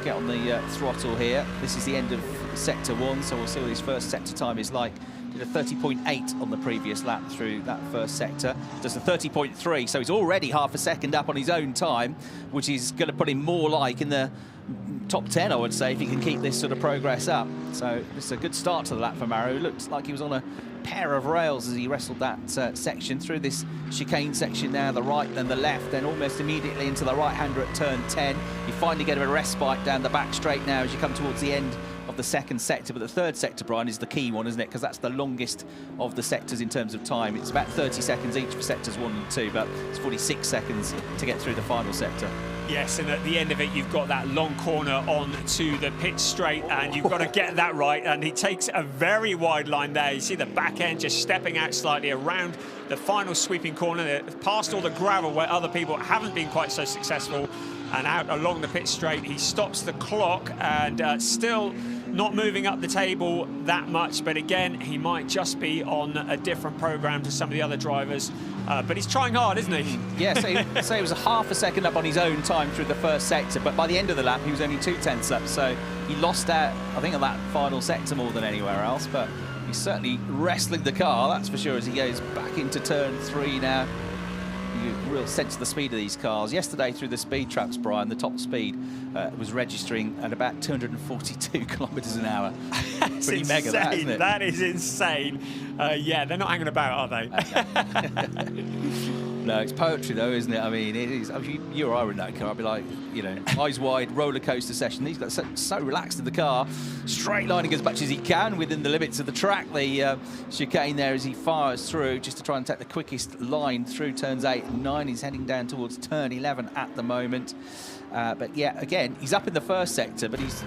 Get on the throttle here. This is the end of sector 1, so we'll see what his first sector time is like. Did a 30.8 on the previous lap through that first sector. Does a 30.3, so he's already half a second up on his own time, which is going to put him more like in the top 10, I would say, if he can keep this sort of progress up. So it's a good start to the lap for Maro. It looks like he was on a pair of rails as he wrestled that section through this chicane section now, the right then the left, then almost immediately into the right-hander at turn 10. You finally get a bit of respite down the back straight now as you come towards the end of the second sector, but the third sector, Brian, is the key one, isn't it? Because that's the longest of the sectors in terms of time. It's about 30 seconds each for sectors 1 and 2, but it's 46 seconds to get through the final sector. Yes, and at the end of it, you've got that long corner on to the pit straight, and you've got to get that right. And he takes a very wide line there. You see the back end just stepping out slightly around the final sweeping corner, past all the gravel where other people haven't been quite so successful, and out along the pit straight. He stops the clock, and still not moving up the table that much, but again, he might just be on a different program to some of the other drivers. But he's trying hard, isn't he? Yeah, so he was a half a second up on his own time through the first sector, but by the end of the lap, he was only 0.2 up. So he lost out, I think, on that final sector more than anywhere else. But he's certainly wrestling the car, that's for sure, as he goes back into turn 3 now. You real sense of the speed of these cars. Yesterday through the speed traps, Brian, the top speed was registering at about 242 kilometres an hour. That's pretty insane. mega, that, isn't it? That is insane. Yeah, they're not hanging about, are they? No, it's poetry though, isn't it? I mean, it is. I mean, you or I were in that car, I'd be like, you know, eyes wide, roller coaster session. He's got so relaxed in the car, straight lining as much as he can within the limits of the track. The chicane there as he fires through, just to try and take the quickest line through turns 8 and 9. He's heading down towards turn 11 at the moment. But yeah, again, he's up in the first sector, but he's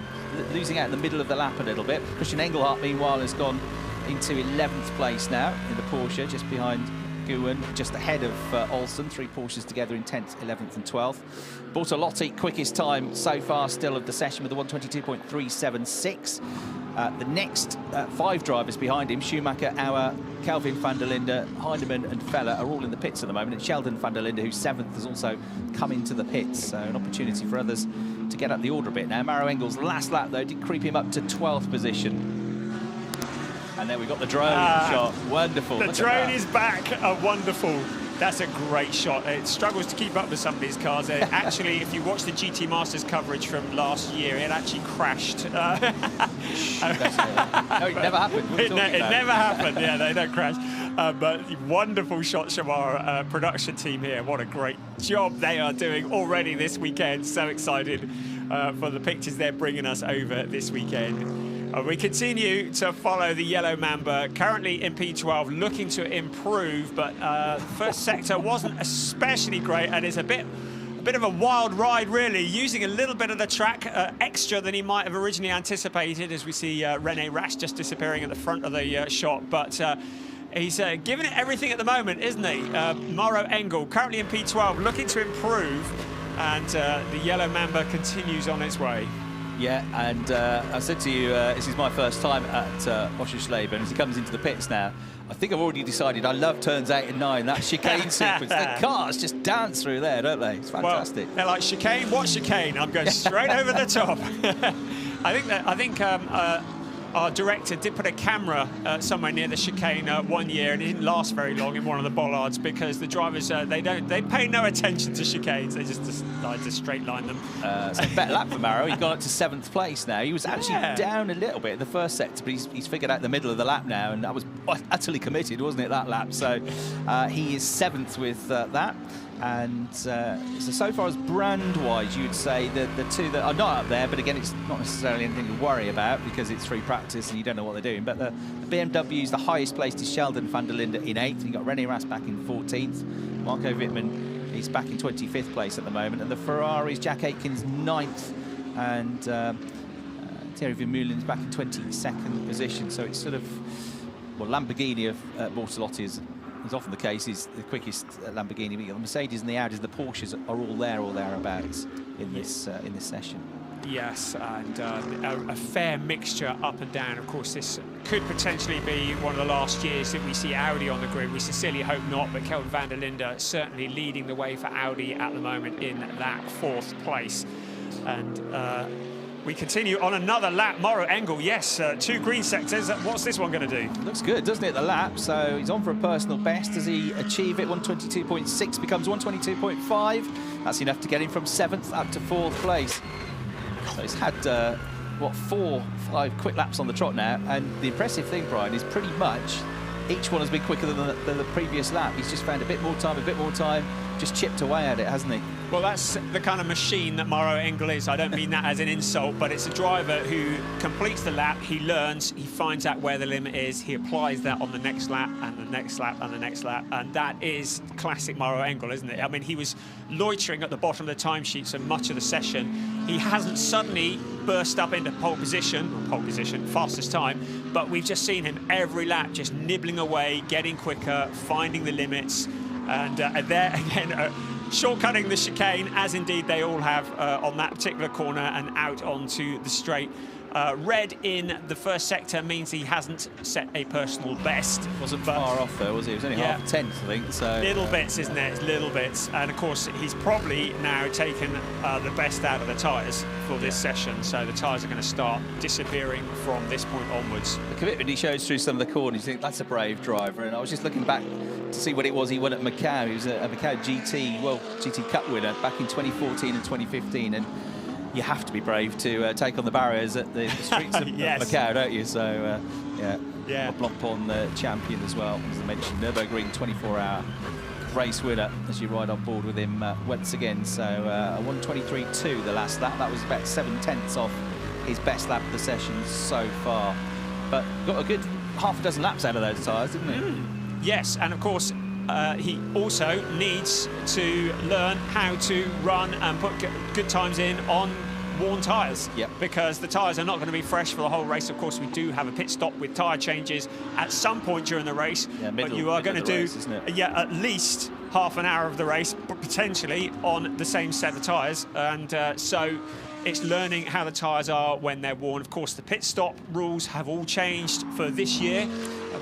losing out in the middle of the lap a little bit. Christian Engelhardt, meanwhile, has gone into 11th place now in the Porsche, just behind Guwen, just ahead of Olsen. 3 Porsches together in 10th, 11th and 12th. Bortolotti, quickest time so far still of the session with a 122.376. The next 5 drivers behind him, Schumacher, Auer, Kelvin van der Linde, Heinemann and Feller, are all in the pits at the moment. And Sheldon van der Linde, who's 7th, has also come into the pits. So an opportunity for others to get up the order a bit now. Maro Engel's last lap, though, did creep him up to 12th position. And then we've got the drone shot. Wonderful. The drone is back. Wonderful. That's a great shot. It struggles to keep up with some of these cars. Actually, if you watch the GT Masters coverage from last year, it actually crashed. No, it never happened. It never happened. Yeah, they don't crash. But wonderful shots from our production team here. What a great job they are doing already this weekend. So excited for the pictures they're bringing us over this weekend. We continue to follow the Yellow Mamba, currently in P12, looking to improve, but the first sector wasn't especially great, and it's a bit of a wild ride, really, using a little bit of the track extra than he might have originally anticipated, as we see René Rast just disappearing at the front of the shot. But he's giving it everything at the moment, isn't he? Maro Engel, currently in P12, looking to improve, and the Yellow Mamba continues on its way. Yeah, and I said to you, this is my first time at Oschersleben. As he comes into the pits now, I think I've already decided I love turns 8 and 9. That chicane sequence, the cars just dance through there, don't they? It's fantastic. Well, they're like, chicane, what chicane? I'm going straight over the top. I think our director did put a camera somewhere near the chicane one year, and it didn't last very long in one of the bollards because the drivers they pay no attention to chicanes. They just decide to straight line them. So better lap for Maro. He's gone up to 7th place now. He was actually down a little bit in the first sector, but he's figured out the middle of the lap now, and that was utterly committed, wasn't it, that lap? So he is 7th with that. And so far as brand-wise, you'd say that the two that are not up there, but again, it's not necessarily anything to worry about because it's free practice and you don't know what they're doing. But the BMWs, the highest placed is Sheldon van der Linde in 8th. You've got René Rast back in 14th. Marco Wittmann, he's back in 25th place at the moment. And the Ferraris, Jack Aitken's 9th. And Thierry Vermeulen's back in 22nd position. So it's sort of, well, Lamborghini of Bortolotti is often the case, is the quickest Lamborghini. But the Mercedes and the Audis, the Porsches are all there or thereabouts in this session. Yes, and a fair mixture up and down. Of course, this could potentially be one of the last years that we see Audi on the grid. We sincerely hope not, but Kelvin van der Linde certainly leading the way for Audi at the moment in that 4th place. And we continue on another lap. Mauro Engel, yes, 2 green sectors. What's this one going to do? Looks good, doesn't it, the lap? So he's on for a personal best. Does he achieve it? 122.6 becomes 122.5. That's enough to get him from 7th up to 4th place. So he's had, 4, 5 quick laps on the trot now. And the impressive thing, Brian, is pretty much each one has been quicker than the previous lap. He's just found a bit more time, just chipped away at it, hasn't he? Well, that's the kind of machine that Mauro Engel is. I don't mean that as an insult, but it's a driver who completes the lap, he learns, he finds out where the limit is, he applies that on the next lap and the next lap and the next lap, and that is classic Mauro Engel, isn't it? I mean, he was loitering at the bottom of the timesheet so much of the session. He hasn't suddenly burst up into pole position, fastest time, but we've just seen him every lap just nibbling away, getting quicker, finding the limits, and there again, shortcutting the chicane, as indeed they all have on that particular corner, and out onto the straight. Red in the first sector means he hasn't set a personal best. Wasn't far off though, was he? It was only half a tenth, I think. So little bits, isn't it? Little bits. And of course, he's probably now taken the best out of the tyres for this session. So the tyres are going to start disappearing from this point onwards. The commitment he shows through some of the corners, you think that's a brave driver. And I was just looking back to see what it was he won at Macau. He was a Macau GT Cup winner back in 2014 and 2015. And you have to be brave to take on the barriers at the streets of Macau, don't you? So, Blancpain the champion as well, as I mentioned. Nürburgring 24-hour race winner as you ride on board with him once again. So, a 1:23.2 the last lap. That was about 7/10 off his best lap of the session so far. But got a good half a dozen laps out of those tyres, didn't he? Yes, and of course, he also needs to learn how to run and put good times in on worn tyres, because the tyres are not going to be fresh for the whole race. Of course, we do have a pit stop with tyre changes at some point during the race, but you are going to do at least half an hour of the race, but potentially on the same set of tyres, and so it's learning how the tyres are when they're worn. Of course, the pit stop rules have all changed for this year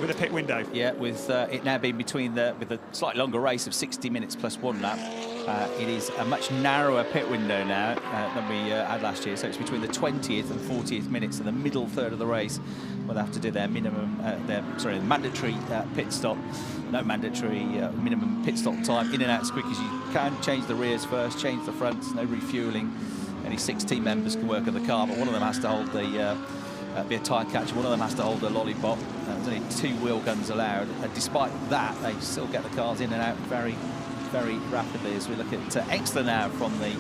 with a pit window. Yeah, with it now being with a slightly longer race of 60 minutes plus 1 lap. It is a much narrower pit window now than we had last year. So it's between the 20th and 40th minutes in the middle third of the race where they have to do their mandatory pit stop. No mandatory minimum pit stop time. In and out as quick as you can. Change the rears first, change the fronts, no refueling. Only 6 team members can work on the car, but one of them has to hold the be a tyre catcher, one of them has to hold a lollipop. There's only 2 wheel guns allowed, and despite that, they still get the cars in and out very, very rapidly. As we look at Engstler now from the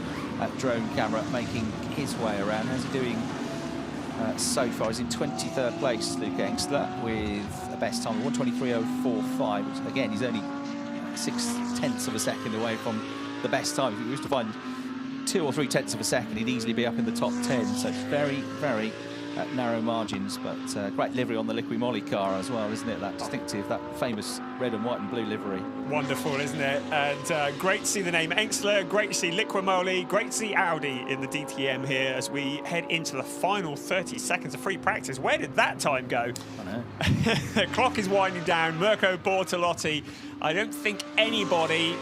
drone camera, making his way around. How's he doing so far? He's in 23rd place, Luke Engstler, with a best time of 1:23.045, which again, he's only 6/10 of a second away from the best time. If he was to find 2 or 3 tenths of a second, he'd easily be up in the top 10. So it's very, very narrow margins, but great livery on the Liqui Moly car as well, isn't it? That distinctive, that famous red and white and blue livery. Wonderful, isn't it? And great to see the name Engstler, great to see Liqui Moly, great to see Audi in the DTM here as we head into the final 30 seconds of free practice. Where did that time go? I know. The clock is winding down. Mirko Bortolotti, I don't think anybody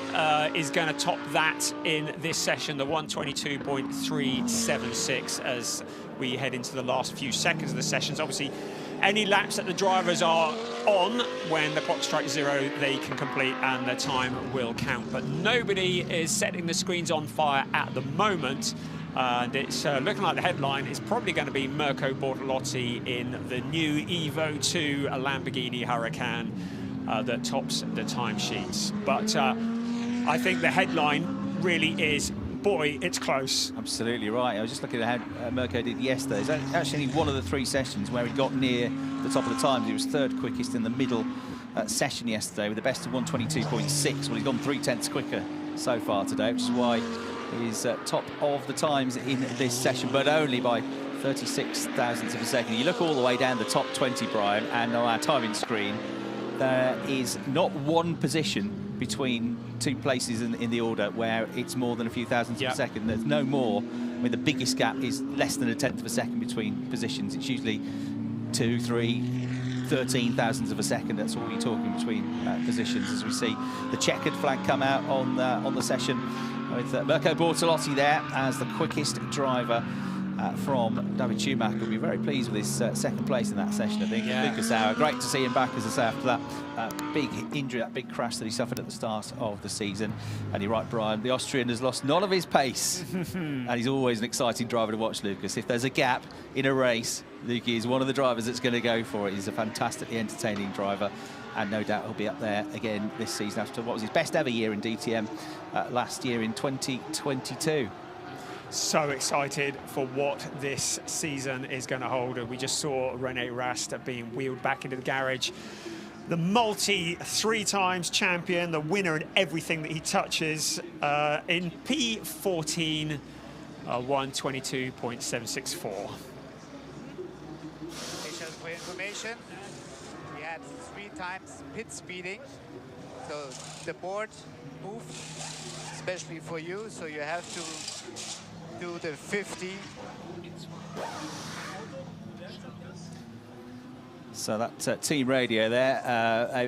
is going to top that in this session, the 122.376, as we head into the last few seconds of the sessions. Obviously, any laps that the drivers are on, when the clock strikes 0, they can complete and the time will count. But nobody is setting the screens on fire at the moment. And it's looking like the headline is probably going to be Mirko Bortolotti in the new Evo 2 Lamborghini Huracan that tops the timesheets. But I think the headline really is, boy, it's close. Absolutely right. I was just looking at how Mirko did yesterday. It's actually one of the 3 sessions where he got near the top of the times. He was 3rd quickest in the middle session yesterday with the best of 122.6. Well, he's gone 3/10 quicker so far today, which is why he's top of the times in this session, but only by 36 thousandths of a second. You look all the way down the top 20, Brian, and on our timing screen, there is not one position between 2 places in the order where it's more than a few thousandths of a second. There's no more. I mean, the biggest gap is less than a 1/10 of a second between positions. It's usually 2, 3, 13 thousandths of a second. That's all you're talking between positions, as we see the checkered flag come out on the session with Mirko Bortolotti there as the quickest driver from David Schumacher. We'll be very pleased with his 2nd place in that session, I think. Yeah. Lucas Auer, great to see him back, as I say, after that big injury, that big crash that he suffered at the start of the season. And you're right, Brian, the Austrian has lost none of his pace. And he's always an exciting driver to watch, Lucas. If there's a gap in a race, Lukey is one of the drivers that's going to go for it. He's a fantastically entertaining driver, and no doubt he'll be up there again this season after what was his best ever year in DTM last year in 2022. So excited for what this season is going to hold. And we just saw René Rast being wheeled back into the garage. The multi 3-times champion, the winner in everything that he touches, in P14, 122.764. For information, we had 3 times pit speeding. So the board moved, especially for you. So you have to do the 50. So that team radio there,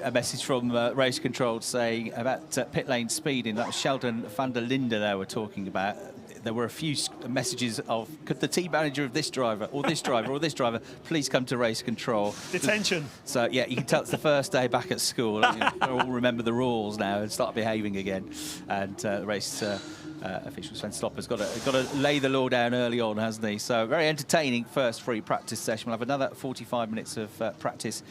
a message from race control saying about pit lane speeding. That was Sheldon van der Linde there we're talking about. There were a few messages of, could the team manager of this driver or this driver or this driver please come to race control? Detention. So, yeah, you can tell it's the first day back at school. You know, they all remember the rules now and start behaving again. And the race official Sven Stopper's got to lay the law down early on, hasn't he? So, very entertaining first free practice session. We'll have another 45 minutes of practice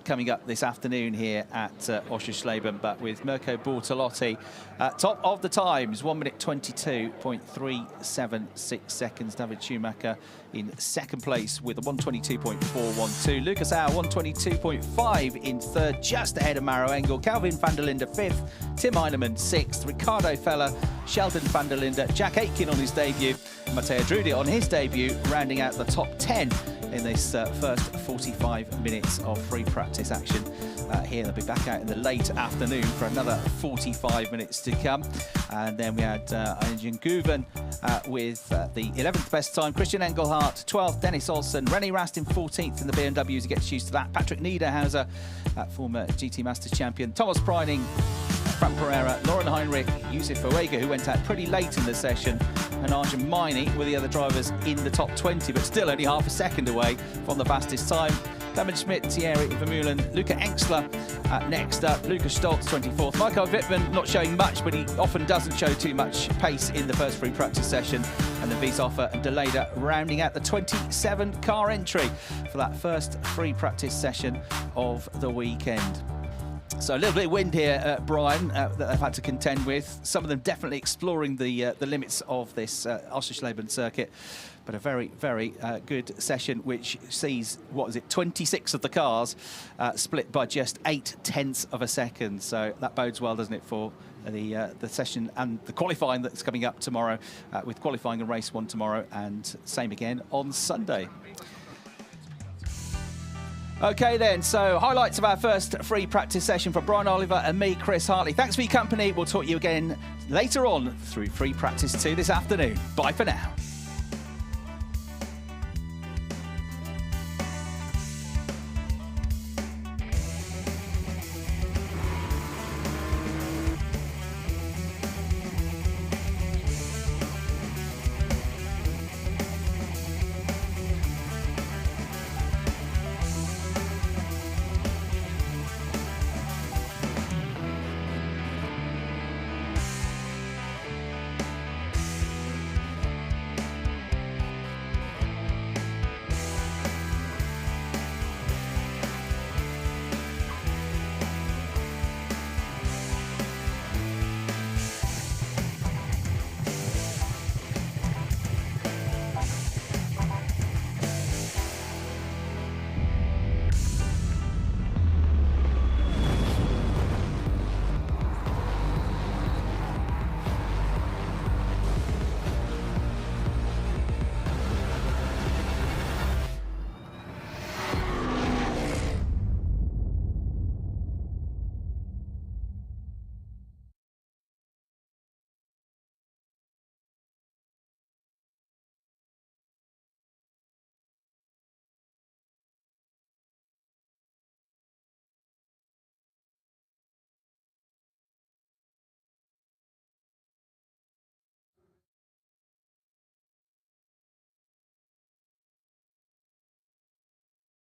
coming up this afternoon here at Oschersleben, but with Mirko Bortolotti top of the times, 1 minute 22.376 seconds. David Schumacher in 2nd place with a 122.412. Lucas Auer 122.5 in 3rd, just ahead of Maro Engel. Calvin van der Linde 5th, Tim Heinemann 6th, Ricardo Feller, Sheldon van der Linde, Jack Aitken on his debut, Matteo Drudi on his debut, rounding out the top 10 in this first 45 minutes of free practice action here. They'll be back out in the late afternoon for another 45 minutes to come. And then we had Arjen Guven with the 11th best time, Christian Engelhardt 12th, Dennis Olsen, René Rast in 14th in the BMWs, he gets used to that, Patrick Niederhauser, former GT Masters champion, Thomas Preining, Frank Pereira, Lauren Heinrich, Yusuf Owega, who went out pretty late in the session, and Arjun Maini were the other drivers in the top 20, but still only half a second away from the fastest time. Clement Schmidt, Thierry Vermeulen, Luca Engstler next up, Lucas Stoltz 24th. Michael Wittmann not showing much, but he often doesn't show too much pace in the first free practice session. And then Wieshofer and Deleda rounding out the 27 car entry for that first free practice session of the weekend. So a little bit of wind here, Brian, that they've had to contend with. Some of them definitely exploring the limits of this Oschersleben circuit. But a very, very good session, which sees, 26 of the cars split by just 0.8 of a second. So that bodes well, doesn't it, for the session and the qualifying that's coming up tomorrow, with qualifying and race 1 tomorrow, and same again on Sunday. Okay then, so highlights of our first free practice session for Brian Oliver and me, Chris Hartley. Thanks for your company. We'll talk to you again later on through free practice 2 this afternoon. Bye for now.